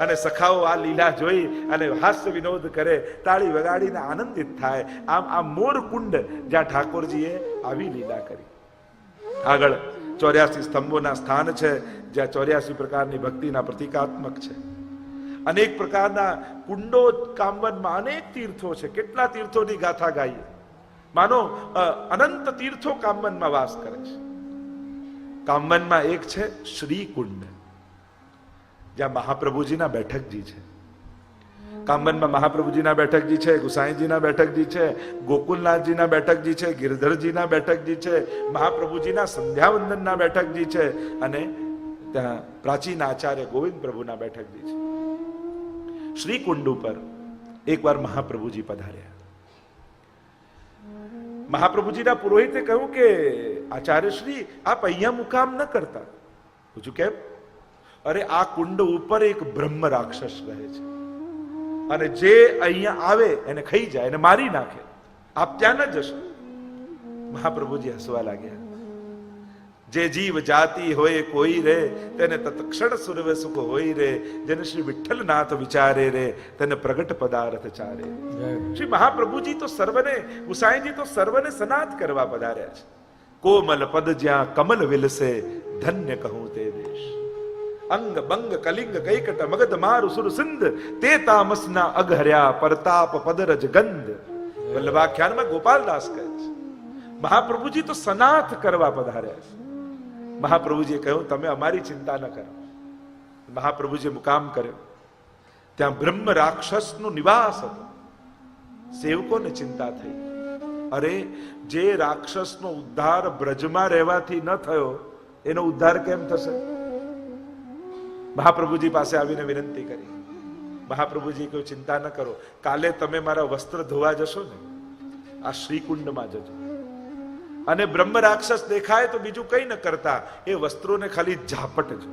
અને સખાઓ આ લીલા જોઈ અને હાસ્ય વિનોદ કરે, તાળી વગાડીને આનંદિત થાય. આમ આ મોર કુંડ જ્યાં ઠાકોરજીએ આવી લીલા કરી. આગળ 84 સ્તંભોના સ્થાન છે જ્યાં 84 પ્રકારની ભક્તિના પ્રતિકાત્મક છે. અનેક પ્રકારના કુંડો કામવનમાં, અનેક તીર્થો છે. કેટલા તીર્થોની ગાથા ગાઈએ, માનો અનંત તીર્થો કામવનમાં વાસ કરે છે. કામવનમાં એક છે શ્રી કુંડ, જ્યાં મહાપ્રભુજીના બેઠકજી છે. કામવનમાં મહાપ્રભુજીના બેઠકજી છે, ગુસાઈજીના બેઠકજી છે, ગોકુલનાથજીના બેઠકજી છે, ગિરધરજીના બેઠકજી છે, મહાપ્રભુજીના સંધ્યાવંદનના બેઠકજી છે અને ત્યાં પ્રાચીન આચાર્ય ગોવિંદ પ્રભુના બેઠકજી છે. શ્રી કુંડ ઉપર એકવાર મહાપ્રભુજી પધાર્યા. મહાપ્રભુજીના પુરોહિતે કહ્યું કે આચાર્ય શ્રી આપ અહીંયા મુકામ ન કરતા. પૂછ્યું કેમ? અરે આ કુંડ ઉપર એક બ્રહ્મ રાક્ષસ રહે છે અને જે અહીંયા આવે એને ખાઈ જાય, એને મારી નાખે. આપ ત્યાં ન જશો. મહાપ્રભુજી હસવા લાગ્યા. જે જીવ જાતિ હોય કોઈ રે તેને તત્ક્ષણ સુરવે સુખ હોય રે, જેને શ્રી વિઠ્ઠલનાથ વિચારે રે તેને પ્રગટ પદાર્થ ચારે. શ્રી મહાપ્રભુજી તો સર્વને, ગુસાઈજી તો સર્વને સનાથ કરવા પધાર્યા છે. કોમલ પદ જ્યાં કમલ વિલસે, ધન્ય કહું તે દેશ. અંગ બંગ કલિંગ કૈકટ મગધ મારુ સુર સિંધ, તે તામસના અઘર્યા પરતાપ પદરજ ગંધ. વલ્લભાખ્યાનમાં ગોપાલદાસ કહે છે મહાપ્રભુજી તો સનાથ કરવા પધાર્યા છે. મહાપ્રભુજીએ કહ્યું તમે અમારી ચિંતા ન કરો. મહાપ્રભુજીએ મુકામ કર્યો. ત્યાં બ્રહ્મ રાક્ષસનો નિવાસ હતો. સેવકોને ચિંતા થઈ, અરે જે રાક્ષસનો ઉદ્ધાર બ્રજમાં રહેવાથી ન થયો એનો ઉદ્ધાર કેમ થશે? મહાપ્રભુજી પાસે આવીને વિનંતી કરી. મહાપ્રભુજી કહ્યું ચિંતા ન કરો, કાલે તમે મારા વસ્ત્ર ધોવા જશો ને આ શ્રીકુંડમાં જજો અને બ્રહ્મ રાક્ષસ દેખાય તો બીજું કઈ ન કરતા, એ વસ્ત્રોને ખાલી ઝાપટજો.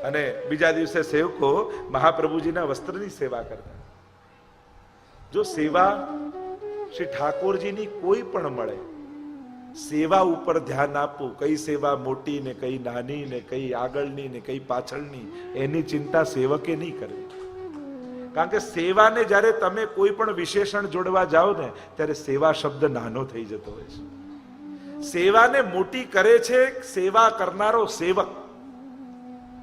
અને બીજા દિવસે સેવકો મહાપ્રભુજીના વસ્ત્રની સેવા કરતા. જો સેવા શ્રી ઠાકોરજીની કોઈ પણ મળે, સેવા ઉપર ધ્યાન આપવું, કઈ સેવા મોટી ને કઈ નાની ને કઈ આગળની ને કઈ પાછળની, એની ચિંતા સેવકે નહીં કરવી. કારણ કે સેવાને જ્યારે તમે કોઈ પણ વિશેષણ જોડવા જાઓ ને ત્યારે સેવા શબ્દ નાનો થઈ જતો હોય છે. સેવાને મોટી કરે છે સેવા કરનારો સેવક.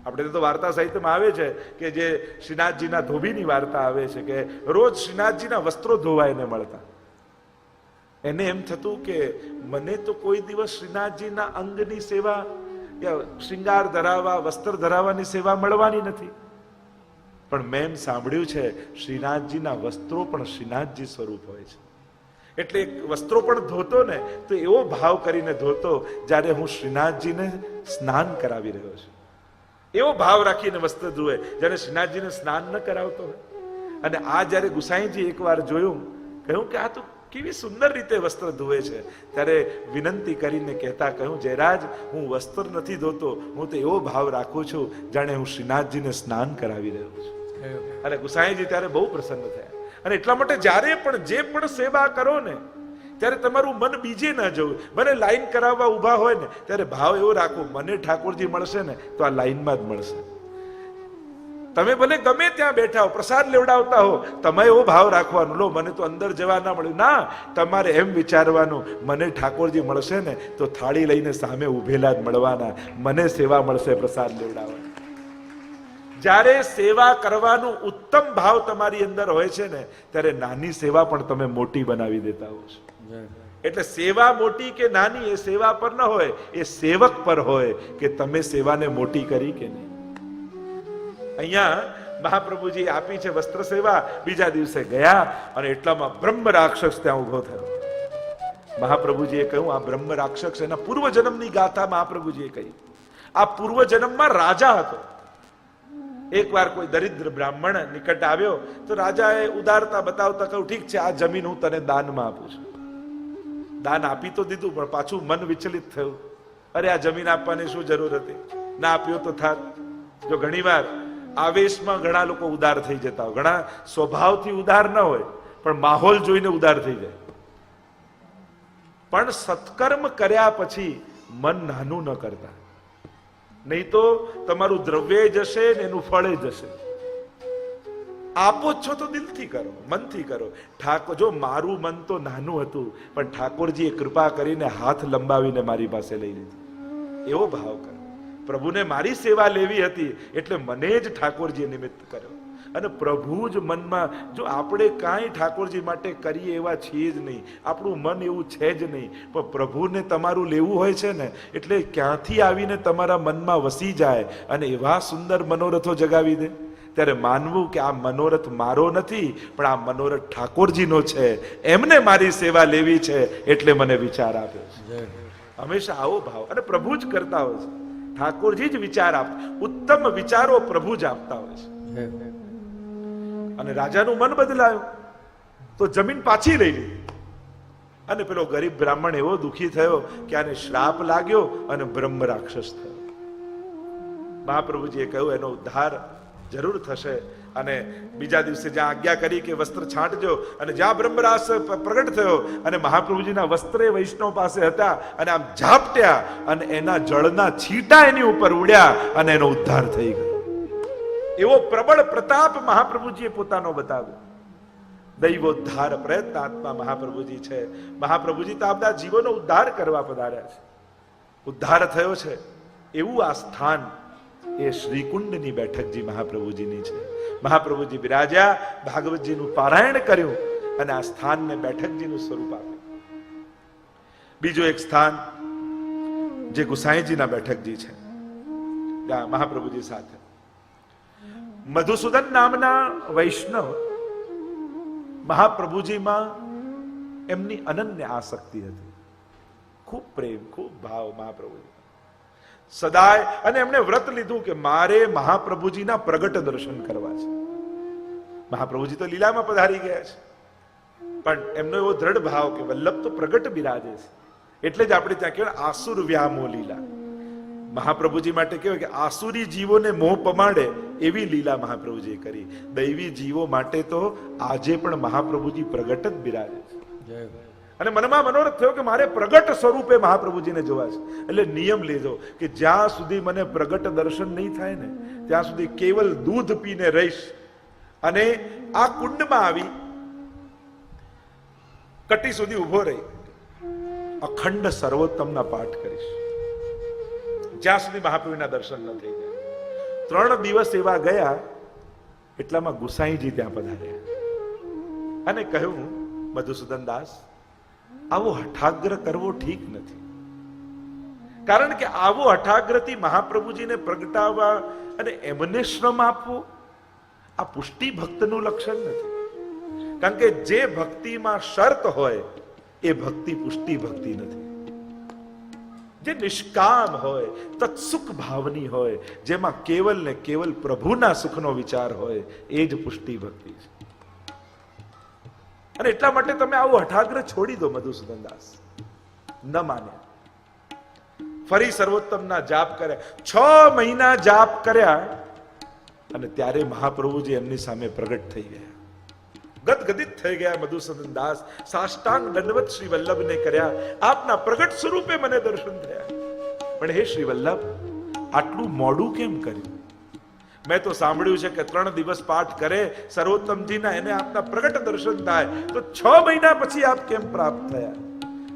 આપણે તો વાર્તા સાહિત્યમાં આવે છે કે જે શ્રીનાથજીના ધોબીની વાર્તા આવે છે કે રોજ શ્રીનાથજીના વસ્ત્રો ધોવા એને મળતા. એને એમ થતું કે મને તો કોઈ દિવસ શ્રીનાથજીના અંગની સેવા યા શૃંગાર ધરાવવા, વસ્ત્ર ધરાવવાની સેવા મળવાની નથી. પણ મેં એમ સાંભળ્યું છે શ્રીનાથજીના વસ્ત્રો પણ શ્રીનાથજી સ્વરૂપ હોય છે. એટલે વસ્ત્રો પણ ધોતો ને તો એવો ભાવ કરીને ધોતો જ્યારે હું શ્રીનાથજીને સ્નાન કરાવી રહ્યો છું. એવો ભાવ રાખીને વસ્ત્ર ધોવે જ્યારે શ્રીનાથજીને સ્નાન ન કરાવતો હોય. અને આ જ્યારે ગુસાઈજી એકવાર જોયું, કહ્યું કે આ તો કેવી સુંદર રીતે વસ્ત્ર ધોવે છે, ત્યારે વિનંતી કરીને કહેતા કહ્યું જયરાજ હું વસ્ત્ર નથી ધોતો, હું તો એવો ભાવ રાખું છું જાણે હું શ્રીનાથજીને સ્નાન કરાવી રહ્યો છું. અને ગુસાઈજી ત્યારે બહુ પ્રસન્ન થયા. અને એટલા માટે જ્યારે પણ જે પણ સેવા કરો ને ત્યારે તમારું મન બીજે ના જવું. મને લાઈન કરાવવા ઊભા હોય ને ત્યારે ભાવ એવો રાખો મને ઠાકોરજી મળશે ને તો આ લાઈનમાં જ મળશે. તમે ભલે ગમે ત્યાં બેઠા હો, પ્રસાદ લેવડાવતા હો, તમે એવો ભાવ રાખવાનો, લો મને તો અંદર જવા ના મળ્યું. ના, તમારે એમ વિચારવાનું મને ઠાકોરજી મળશે ને તો થાળી લઈને સામે ઉભેલા જ મળવાના, મને સેવા મળશે પ્રસાદ લેવડાવવાની. જ્યારે સેવા કરવાનો ઉત્તમ ભાવ તમારી અંદર હોય છે ને ત્યારે નાની સેવા પણ તમે મોટી બનાવી દેતા હો છો. એટલે સેવા મોટી કે નાની એ સેવા પર ન હોય, એ સેવક પર હોય કે તમે સેવાને મોટી કરી કે નહીં. અહીંયા મહાપ્રભુજી આપી છે વસ્ત્ર સેવા. બીજા દિવસે ગયા અને એટલામાં બ્રહ્મ રાક્ષસ ત્યાં ઉભો થયો. મહાપ્રભુજીએ કહ્યું આ બ્રહ્મ રાક્ષસ એના પૂર્વ જન્મની ગાથા મહાપ્રભુજીએ કહી. આ પૂર્વ જન્મમાં રાજા હતો. એકવાર કોઈ દરિદ્ર બ્રાહ્મણ નિકટ આવ્યો તો રાજાએ ઉદારતા બતાવતા કહ્યું ઠીક છે આ જમીન હું તને દાનમાં આપું છું. દાન આપી તો દીધું પણ પાછું મન વિચલિત થયું. અરે આ જમીન આપવાની શું જરૂર હતી, ના આપ્યો તો થાત. જો ઘણીવાર આવેશમાં ઘણા લોકો ઉદાર થઈ જતા હોય, ઘણા સ્વભાવથી ઉદાર ન હોય પણ માહોલ જોઈને ઉદાર થઈ જાય. પણ સત્કર્મ કર્યા પછી મન નાનું ન કરતા, નહીં તો તમારું દ્રવ્ય જશે ને એનું ફળ જશે. આપો છો તો દિલથી કરો, મનથી કરો. ઠાકોર, જો મારું મન તો નાનું હતું પણ ઠાકોરજીએ કૃપા કરીને હાથ લંબાવીને મારી પાસે લઈ લીધી, એવો ભાવ કરો. પ્રભુને મારી સેવા લેવી હતી એટલે મને જ ઠાકોરજીએ નિમિત્ત કર્યો. અને પ્રભુ જ મનમાં, જો આપણે કાંઈ ઠાકોરજી માટે કરીએ એવા છીએ જ નહીં, આપણું મન એવું છે જ નહીં, પણ પ્રભુને તમારું લેવું હોય છે ને, એટલે ક્યાંથી આવીને તમારા મનમાં વસી જાય અને એવા સુંદર મનોરથો જગાવી દે. ત્યારે માનવું કે આ મનોરથ મારો નથી પણ આ મનોરથ ઠાકોરજીનો છે, એમને મારી સેવા લેવી છે એટલે મને વિચાર આપ્યો છે. હંમેશા આવો ભાવ, અને પ્રભુ જ કરતા હોય છે, ઠાકોરજી જ વિચાર આપતા, ઉત્તમ વિચારો પ્રભુ જ આપતા હોય છે. અને રાજાનું મન બદલાયું તો જમીન પાછી લઈ લીધી. અને પેલો ગરીબ બ્રાહ્મણ એવો દુખી થયો કે આને શ્રાપ લાગ્યો અને બ્રહ્મ રાક્ષસ થયો. મહાપ્રભુજીએ કહ્યું એનો ઉદ્ધાર જરૂર થશે. અને બીજા દિવસે જ્યાં આજ્ઞા કરી કે વસ્ત્ર છાંટજો, અને જ્યાં બ્રહ્મરાસ પ્રગટ થયો અને મહાપ્રભુજીના વસ્ત્રે વૈષ્ણવ પાસે હતા અને આમ ઝાપટ્યા અને એના જળના છીટા એની ઉપર ઉડ્યા અને એનો ઉદ્ધાર થઈ ગયો. એવો પ્રબળ પ્રતાપ મહાપ્રભુજીએ પોતાનો બતાવ્યો. દૈવોદ્ધાર પ્રયત્નાત્મા મહાપ્રભુજી છે. મહાપ્રભુજી તો આપણા જીવોનો ઉદ્ધાર કરવા પધાર્યા છે. ઉદ્ધાર થયો છે એવું આ સ્થાન એ શ્રીકુંડની બેઠકજી મહાપ્રભુજીની છે. મહાપ્રભુજી બિરાજ્યા, ભાગવતજીનું પારાયણ કર્યું અને આ સ્થાનને બેઠકજીનું સ્વરૂપ આપ્યું. બીજો એક સ્થાન જે ગુસાઈજીના બેઠકજી છે, ત્યાં મહાપ્રભુજી સાથે મધુસૂદન નામના વૈષ્ણવ મહાપ્રભુજીમાં એમની અનન્ય આસક્તિ હતી. ખૂબ પ્રેમ, ખૂબ ભાવ મહાપ્રભુજી સદાય. અને એમણે વ્રત લીધું કે મારે મહાપ્રભુજીના પ્રગટ દર્શન કરવા છે. મહાપ્રભુજી તો લીલામાં પધારી ગયા છે, પણ એમનો એવો દ્રઢ ભાવ કે વલ્લભ તો પ્રગટ બિરાજે છે. એટલે જ આપણે ત્યાં કહેવાય આસુર વ્યામો લીલા. મહાપ્રભુજી માટે કહેવાય કે આસુરી જીવોને મોહ પમાડે એવી લીલા મહાપ્રભુજીએ કરી. દૈવી જીવો માટે તો આજે પણ મહાપ્રભુજી પ્રગટ જ બિરાજે છે. અને મનમાં મનોરથ થયો કે મારે પ્રગટ સ્વરૂપે મહાપ્રભુજીને જોવા છે. એટલે નિયમ લીધો કે જ્યાં સુધી મને પ્રગટ દર્શન નહીં થાય ને ત્યાં સુધી કેવલ દૂધ પીને રહીશ. અને આ કુંડમાં આવી કટી સુધી ઉભો રહી અખંડ સર્વોત્તમના પાઠ કરીશ જ્યાં સુધી મહાપ્રભુના દર્શન ન થઈ જાય. 3 દિવસ એવા ગયા, એટલામાં ગુસાઈજી ત્યાં પધાર્યા અને કહ્યું, મધુસૂદન દાસ, આવો હઠાગ્ર કરવો ઠીક નથી. કારણ કે આવો હઠાગ્રથી મહાપ્રભુજીને પ્રગટાવવા અને એમને શ્રમ આપવો આ પુષ્ટિ ભક્તનું લક્ષણ નથી. કારણ કે જે ભક્તિમાં શરત હોય એ ભક્તિ પુષ્ટિ ભક્તિ નથી. જે નિષ્કામ હોય, તત્સુખ ભાવની હોય, જેમાં કેવલ ને કેવલ પ્રભુના સુખનો વિચાર હોય, એ જ પુષ્ટિ ભક્તિ છે. અને એટલા માટે તમે આવું હઠાગ્ર છોડી દો. મધુસૂદન દાસ ન માન્યા. ફરી સર્વોત્તમના જાપ કર્યા. 6 મહિના જાપ કર્યા અને ત્યારે મહાપ્રભુજી એમની સામે પ્રગટ થઈ ગયા. ગદગદિત થઈ ગયા મધુસૂદન દાસ. સાષ્ટાંગ દંડવત શ્રી વલ્લભને કર્યા. આપના પ્રગટ સ્વરૂપે મને દર્શન થયા. પણ હે શ્રી વલ્લભ, આટલું મોડું કેમ કર્યું? મેં તો સાંભળ્યું છે કે 3 દિવસ પાઠ કરે સર્વોત્તમજીના, એને આપના પ્રગટ દર્શન થાય, તો 6 મહિના પછી આપ કેમ પ્રાપ્ત થયા?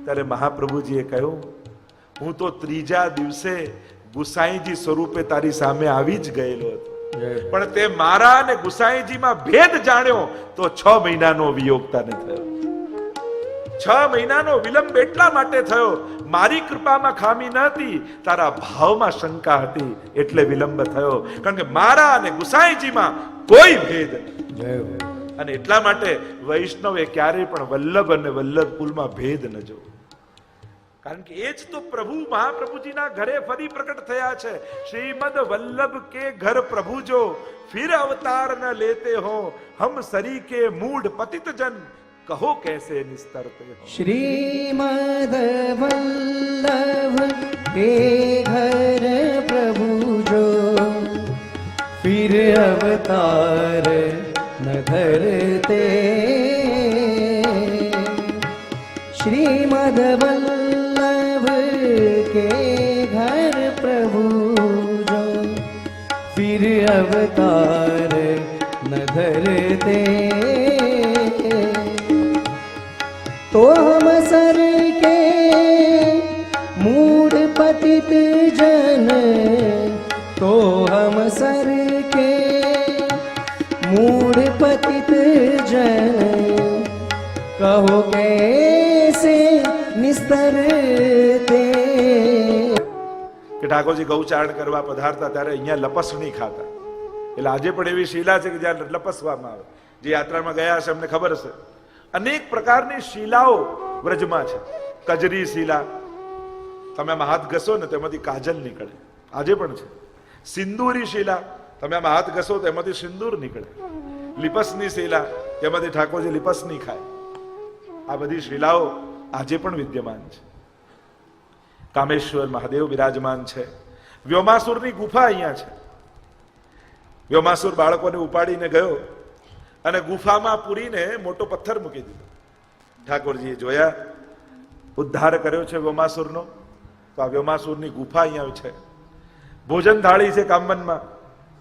ત્યારે મહાપ્રભુજીએ કહ્યું, હું તો 3જા દિવસે ગુસાઈજી સ્વરૂપે તારી સામે આવી જ ગયેલો હતો, પણ તે મારા અને ગુસાઈજીમાં ભેદ જાણ્યો તો 6 મહિનાનો વિયોગ તને થયો. 6 મહિનાનો વિલંબ એટલા માટે થયો, મારી કૃપામાં ખામી ન હતી, તારા ભાવમાં શંકા હતી એટલે વિલંબ થયો. કારણ કે મારા અને ગુસાઈજીમાં કોઈ ભેદ નથી. અને એટલા માટે વૈષ્ણવે ક્યારેય પણ વલ્લભ અને વલ્લભ કુલમાં ભેદ ન જોવો. કારણ કે એ જ તો પ્રભુ મહાપ્રભુજીના ઘરે ફરી પ્રકટ થયા છે. શ્રીમદ વલ્લભ કે ઘર પ્રભુ જો ફિર અવતાર ન લેતે હો, હમ સરી કે મૂઢ પતિત જન કહો कैसे निस्तरते हो. श्रीमद वल्लभ के घर प्रभु जो फिर अवतार न धरते। श्रीमद् वल्लभ के घर प्रभु जो फिर अवतार न धरते। तो हम सर के मूढ़ पतित जन, तो हम सर के मूढ़ पतित जन, कहो कैसे निस्तरते। કે ઠાકોરજી ગૌચારણ કરવા પધારતા ત્યારે અહીંયા લપસણી ખાતા. એટલે આજે પણ એવી શીલા છે કે જ્યાં લપસવામાં આવે. જે યાત્રામાં ગયા હશે અમને ખબર હશે, અનેક પ્રકારની શીલાઓ વ્રજમાં છે. કજરી શીલા, તમે આમાં હાથ ઘસો ને તેમાંથી કાજલ નીકળે, આજે પણ છે. સિંદૂરી શીલા, તમે આમાં હાથ ઘસો તો એમાંથી સિંદૂર નીકળે. લિપસની શીલા, તેમાંથી ઠાકોરજી લિપસની ખાય. આ બધી શીલાઓ આજે પણ વિદ્યમાન છે. કામેશ્વર મહાદેવ બિરાજમાન છે. વ્યોમાસુરની ગુફા અહીંયા છે. વ્યોમાસુર બાળકોને ઉપાડીને ગયો અને ગુફામાં પૂરીને મોટો પથ્થર મૂકી દીધો. ઠાકોરજીએ જોયા, ઉદ્ધાર કર્યો છે વ્યોમાસુરનો. તો આ વ્યોમાસુરની ગુફા અહીંયા છે. ભોજન થાળી છે કામવનમાં.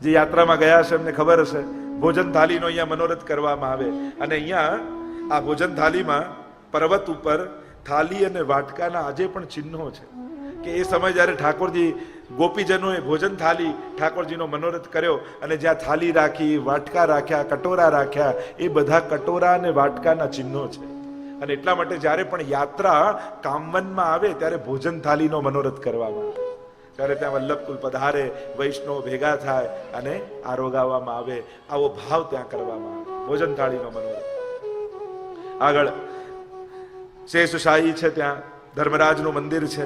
જે યાત્રામાં ગયા છે એમને ખબર હશે, ભોજન થાળીનો અહીંયા મનોરથ કરવામાં આવે. અને અહીંયા આ ભોજન થાળીમાં પર્વત ઉપર થાળી અને વાટકાના આજે પણ ચિહ્નો છે કે એ સમય જ્યારે ઠાકોરજી ગોપીજનોએ ભોજન થાળી ઠાકોરજીનો મનોરથ કર્યો અને જ્યાં થાળી રાખી, વાટકા રાખ્યા, કટોરા રાખ્યા, એ બધા કટોરા અને વાટકાના ચિહ્નો છે. અને એટલા માટે જ્યારે પણ યાત્રા કામવનમાં આવે ત્યારે ભોજન થાળીનો મનોરથ કરવામાં આવે. ત્યારે ત્યાં વલ્લભકુલ પધારે, વૈષ્ણવ ભેગા થાય અને આરોગાવવામાં આવે. આવો ભાવ ત્યાં કરવામાં આવે. ભોજન થાળીનો મનોરથ. આગળ શેષશાહી છે, ત્યાં ધર્મરાજનું મંદિર છે.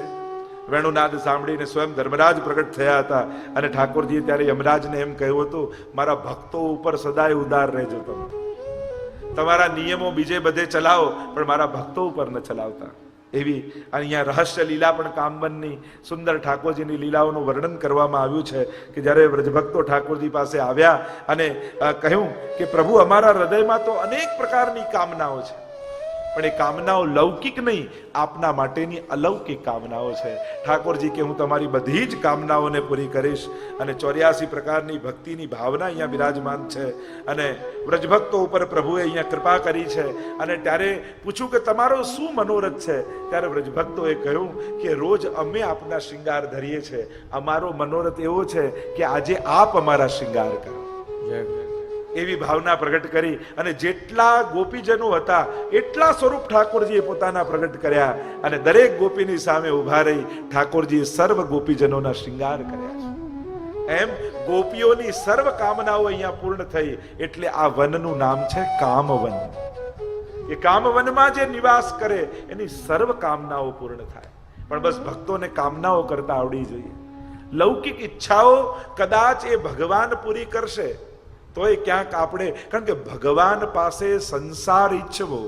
વેણુનાદ સાંભળીને સ્વયં ધર્મરાજ પ્રગટ થયા હતા અને ઠાકોરજીએ ત્યારે યમરાજને એમ કહ્યું હતું, મારા ભક્તો ઉપર સદાય ઉદાર રહેજો. તમે તમારા નિયમો બીજે બધે ચલાવો પણ મારા ભક્તો ઉપર ન ચલાવતા. એવી અહીંયા રહસ્ય લીલા પણ કામવનની સુંદર ઠાકોરજીની લીલાઓનું વર્ણન કરવામાં આવ્યું છે કે જ્યારે વ્રજભક્તો ઠાકોરજી પાસે આવ્યા અને કહ્યું કે પ્રભુ, અમારા હૃદયમાં તો અનેક પ્રકારની કામનાઓ છે, પણ એ કામનાઓ લૌકિક નહીં, આપના માટેની અલૌકિક કામનાઓ છે. ઠાકોરજી કે હું તમારી બધી જ કામનાઓને પૂરી કરીશ. અને 84 પ્રકારની ભક્તિની ભાવના અહીંયા બિરાજમાન છે. અને વ્રજભક્તો ઉપર પ્રભુએ અહીંયા કૃપા કરી છે. અને ત્યારે પૂછ્યું કે તમારો શું મનોરથ છે? ત્યારે વ્રજભક્તોએ કહ્યું કે રોજ અમે આપના શૃંગાર ધરીએ છીએ, અમારો મનોરથ એવો છે કે આજે આપ અમારા શૃંગાર કરો. એવી ભાવના પ્રગટ કરી. અને જેટલા ગોપીજનો હતા એટલા સ્વરૂપ ઠાકોરજીએ પોતાના પ્રગટ કર્યા. અને દરેક ગોપીની સામે ઉભા રહી ઠાકોરજીએ સર્વ ગોપીજનોના શૃંગાર કર્યા છે. એમ ગોપીઓની સર્વ કામનાઓ અહીંયા પૂર્ણ થઈ. એટલે આ વનનું નામ છે કામવન. એ કામવનમાં જે નિવાસ કરે એની સર્વ કામનાઓ પૂર્ણ થાય. પણ બસ ભક્તોને કામનાઓ કરતા આવડી જોઈએ. લૌકિક ઈચ્છાઓ કદાચ એ ભગવાન પૂરી કરશે તો એ ક્યાંક આપણે, કારણ કે ભગવાન પાસે સંસાર ઈચ્છવો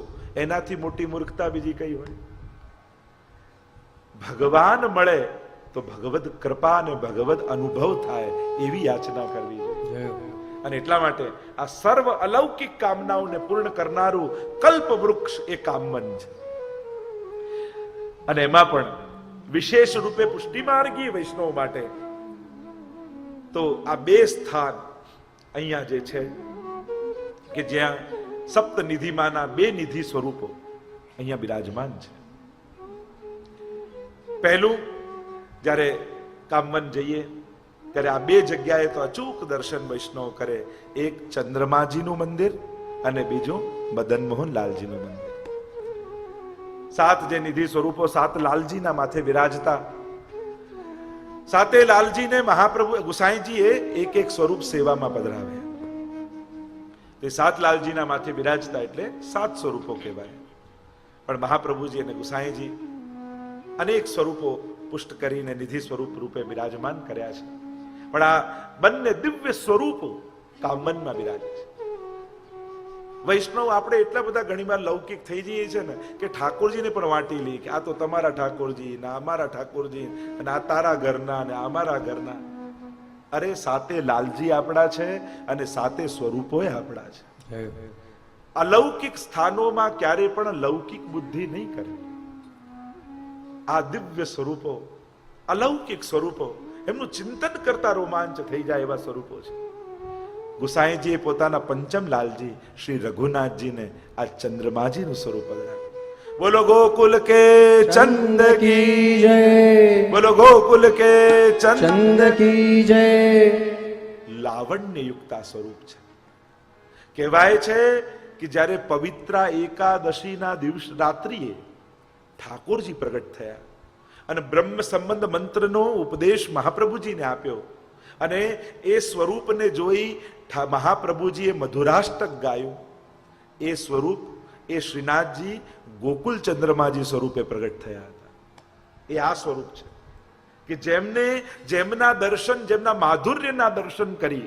એનાથી મોટી મૂર્ખતા બીજી કઈ હોય? ભગવાન મળે તો ભગવદ કૃપા અને ભગવદ અનુભવ થાય એવી યાચના કરવી જોઈએ. અને એટલા માટે આ સર્વ અલૌકિક કામનાઓને પૂર્ણ કરનારું કલ્પ વૃક્ષ એ કામવન છે. અને એમાં પણ વિશેષ રૂપે પુષ્ટિમાર્ગી વૈષ્ણવ માટે તો આ બે સ્થાન અહીંયા જે છે કે જ્યાં સપ્તનિધિમાંના બે નિધિ સ્વરૂપો અહીંયા બિરાજમાન છે. પહેલું, જ્યારે કામવન જઈએ ત્યારે આ બે જગ્યાએ તો અચૂક દર્શન વૈષ્ણવ કરે. એક ચંદ્રમાજીનું મંદિર અને બીજું મદન મોહન લાલજીનું મંદિર. 7 જે નિધિ સ્વરૂપો 7 લાલજીના માથે વિરાજતા. 7 લાલજીને મહાપ્રભુ ગુસાઈજીએ એક એક સ્વરૂપ સેવામાં પધરાવે. તે 7 લાલજીના માથે બિરાજતા એટલે 7 સ્વરૂપો કહેવાય. પણ મહાપ્રભુજી અને ગુસાઈજી અનેક સ્વરૂપો પુષ્ટ કરીને નિધિ સ્વરૂપ રૂપે બિરાજમાન કર્યા છે. પણ આ બંને દિવ્ય સ્વરૂપો કામવનમાં બિરાજે છે. વૈષ્ણવ આપણે એટલા બધા ઘણીવાર લૌકિક થઈ જઈએ છે ને કે ઠાકોરજીને પણ વાંટી લઈએ કે આ તો તમારા ઠાકોરજી ને અમારા ઠાકોરજી અને આ તારા ઘરના ને અમારા ઘરના. અરે સાતે લાલજી આપણા છે અને સાતે સ્વરૂપો આપણા છે. અલૌકિક સ્થાનોમાં ક્યારે પણ લૌકિક બુદ્ધિ નહીં કરવી. આ દિવ્ય સ્વરૂપો, અલૌકિક સ્વરૂપો, એમનું ચિંતન કરતા રોમાંચ થઈ જાય એવા સ્વરૂપો છે. ગુસાઈજીએ પોતાના પંચમ લાલજી શ્રી રઘુનાથજીને આ ચંદ્રમાજીનું સ્વરૂપ બદલાવ્યું. બોલો ગોકુલ કે ચંદ કી જય, બોલો ગોકુલ કે ચંદ કી જય. લાવણ્ય યુક્ત આ સ્વરૂપ છે. કહેવાય છે કે જ્યારે પવિત્રા એકાદશીના દિવસ રાત્રિએ ઠાકોરજી પ્રગટ થયા અને બ્રહ્મ સંબંધ મંત્રનો ઉપદેશ મહાપ્રભુજીને આપ્યો અને એ સ્વરૂપને જોઈ મહાપ્રભુજીએ મધુરાષ્ટક ગાયું. એ સ્વરૂપ, એ શ્રીનાથજી ગોકુલ ચંદ્રમાજી સ્વરૂપે પ્રગટ થયા હતા. એ આ સ્વરૂપ છે કે જેમના દર્શન, જેમના માધુર્યના દર્શન કરી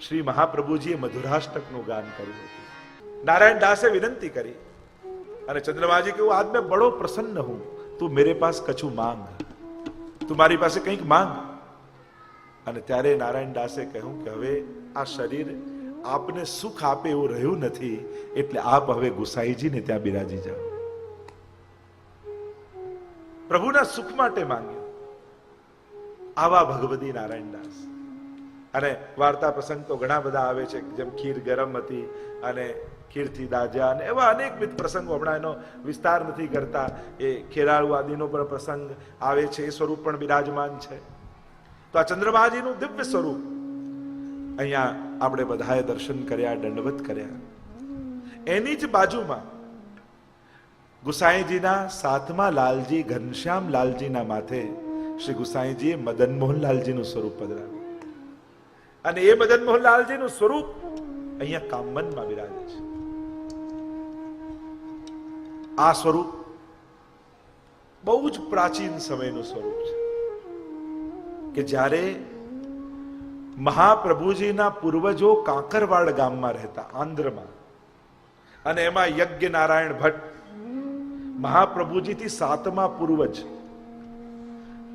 શ્રી મહાપ્રભુજીએ મધુરાષ્ટકનું ગાન કર્યું હતું. નારાયણ દાસે વિનંતી કરી અને ચંદ્રમાજી કહ્યું, આજ મેં બડો પ્રસન્ન હું, તું મેરે પાસ કછું માંગ, તું મારી પાસે કંઈક માંગ. અને ત્યારે નારાયણ દાસે કહ્યું કે હવે આ શરીર આપને સુખ આપે એવું રહ્યું નથી, એટલે આપ હવે ગુસાઈજીને ત્યાં બિરાજી જાઓ. પ્રભુના સુખ માટે માંગ્યું. આવા ભગવતી નારાયણ દાસ. અને વાર્તા પ્રસંગ તો ઘણા બધા આવે છે, જેમ ખીર ગરમ હતી અને ખીરથી દાજા અને એવા અનેકવિધ પ્રસંગો, હમણાં એનો વિસ્તાર નથી કરતા. એ ખેરાળુ આદિનો પણ પ્રસંગ આવે છે, એ સ્વરૂપ પણ બિરાજમાન છે. તો આ ચંદ્રમાજીનું દિવ્ય સ્વરૂપ અહીંયા આપણે બધાએ દર્શન કર્યા, દંડવત કર્યા. એની જ બાજુમાં ગુસાઈજીના સાતમા લાલજી ઘનશ્યામ લાલજીના માથે શ્રી ગુસાઈજીએ મદન મોહનલાલજીનું સ્વરૂપ પધરાવ્યું. અને એ મદન મોહનલાલજીનું સ્વરૂપ અહીંયા કામનમાં બિરાજે છે. આ સ્વરૂપ બહુ જ પ્રાચીન સમયનું સ્વરૂપ છે કે જ્યારે મહાપ્રભુજીના પૂર્વજો કાંકરવાડ ગામમાં રહેતા, આંધ્રમાં, અને એમાં યજ્ઞ નારાયણ ભટ્ટ મહાપ્રભુજીથી સાતમા પૂર્વજ